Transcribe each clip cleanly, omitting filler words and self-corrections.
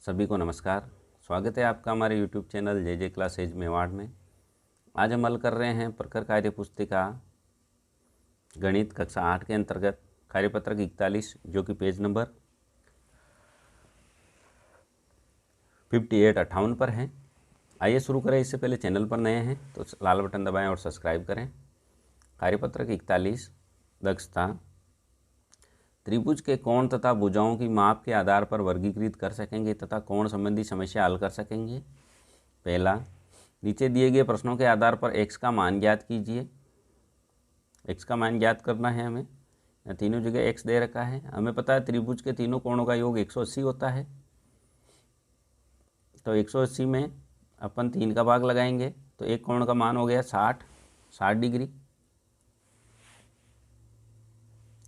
सभी को नमस्कार। स्वागत है आपका हमारे YouTube चैनल जे क्लासेज मेवाड़ में। आज हम हल कर रहे हैं प्रकर कार्य पुस्तिका गणित कक्षा 8 के अंतर्गत कार्यपत्रक 41 जो कि पेज नंबर 58 पर है। आइए शुरू करें। इससे पहले चैनल पर नए हैं तो लाल बटन दबाएं और सब्सक्राइब करें। कार्यपत्रक 41 दक्षता त्रिभुज के कोण तथा भुजाओं की माप के आधार पर वर्गीकृत कर सकेंगे तथा कोण संबंधी समस्या हल कर सकेंगे। पहला, नीचे दिए गए प्रश्नों के आधार पर x का मान ज्ञात कीजिए। x का मान ज्ञात करना है हमें। यहाँ तीनों जगह x दे रखा है। हमें पता है त्रिभुज के तीनों कोणों का योग 180 होता है, तो 180 में अपन 3 का भाग लगाएंगे तो एक कोण का मान हो गया 60 डिग्री।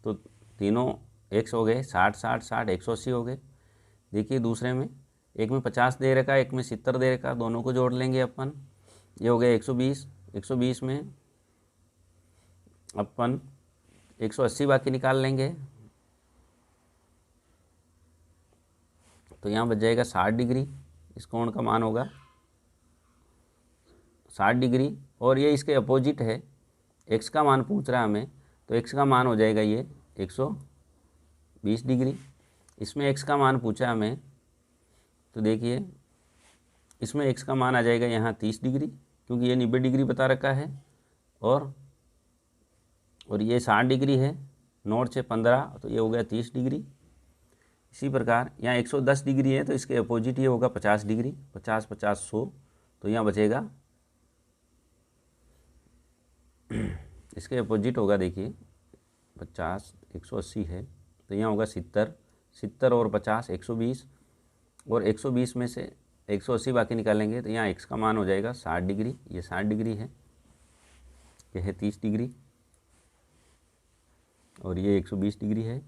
तो तीनों x हो गए 60 60 60 180 हो गए। देखिए दूसरे में एक में 50 दे रखा, एक में 70 दे रखा, दोनों को जोड़ लेंगे अपन। ये हो गया 120। 120 में अपन 180 बाकी निकाल लेंगे तो यहाँ बच जाएगा 60 डिग्री। इस कोण का मान होगा 60 डिग्री और ये इसके अपोजिट है। x का मान पूछ रहा है हमें तो x का मान हो जाएगा ये 120 डिग्री। इसमें x का मान पूछा हमें तो देखिए इसमें x का मान आ जाएगा यहाँ 30 डिग्री क्योंकि ये 90 डिग्री बता रखा है और ये 60 डिग्री है। 9 से 15 तो ये हो गया 30 डिग्री। इसी प्रकार यहाँ 110 डिग्री है तो इसके अपोजिट ये होगा 50 डिग्री। 50 50 100 तो यहाँ बचेगा इसके अपोजिट होगा। देखिए 50 180 है तो यहाँ होगा 70 70 और 50 120 और 120 में से 180 बाकी निकालेंगे तो यहाँ x का मान हो जाएगा 60 डिग्री। ये 60 डिग्री है, यह है 30 डिग्री और ये 120 डिग्री है।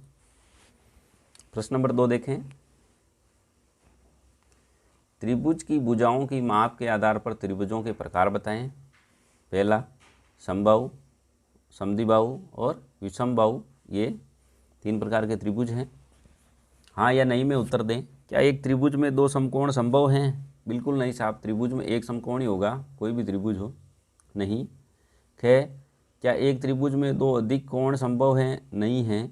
प्रश्न नंबर 2 देखें। त्रिभुज की भुजाओं की माप के आधार पर त्रिभुजों के प्रकार बताएं। पहला, समबाहु, समद्विबाहु और विषमबाहु। ये 3 प्रकार के त्रिभुज हैं। हाँ या नहीं में उत्तर दें। क्या एक त्रिभुज में 2 समकोण संभव हैं? बिल्कुल नहीं साहब, त्रिभुज में एक समकोण ही होगा, कोई भी त्रिभुज हो। नहीं। ख, क्या एक त्रिभुज में 2 अधिक कोण संभव हैं? नहीं हैं।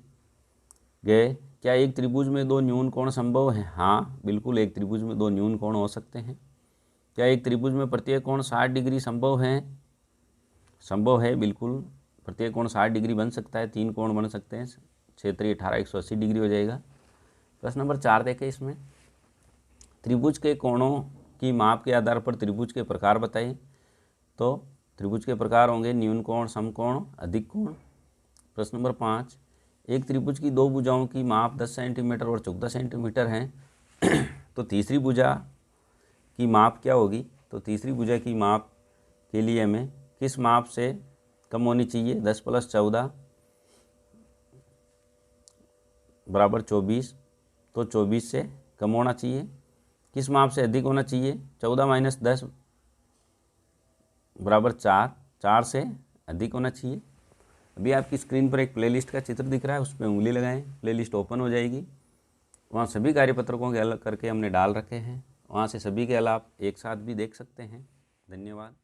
ग, क्या एक त्रिभुज में 2 न्यून कोण संभव हैं? हाँ बिल्कुल, एक त्रिभुज में 2 न्यून कोण हो सकते हैं। क्या एक त्रिभुज में प्रत्येक कोण 60 डिग्री संभव है? संभव है बिल्कुल, प्रत्येक कोण 60 डिग्री बन सकता है। 3 कोण बन सकते हैं, 6 18 180 डिग्री हो जाएगा। प्रश्न नंबर 4 देखें। इसमें त्रिभुज के कोणों की माप के आधार पर त्रिभुज के प्रकार बताइए। तो त्रिभुज के प्रकार होंगे न्यून कोण, समकोण, अधिक कोण। प्रश्न नंबर 5, एक त्रिभुज की 2 भुजाओं की माप 10 सेंटीमीटर और 14 सेंटीमीटर है तो तीसरी भुजा की माप क्या होगी? तो तीसरी भुजा की माप के लिए हमें किस माप से कम होनी चाहिए? 10 + 14 बराबर 24, तो 24 से कम होना चाहिए। किस माप से अधिक होना चाहिए? 14 - 10 बराबर 4, 4 से अधिक होना चाहिए। अभी आपकी स्क्रीन पर एक प्लेलिस्ट का चित्र दिख रहा है, उस पर उंगली लगाएं, प्लेलिस्ट ओपन हो जाएगी। वहाँ सभी कार्यपत्रकों के अलग करके हमने डाल रखे हैं, वहाँ से सभी के अलावा एक साथ भी देख सकते हैं। धन्यवाद।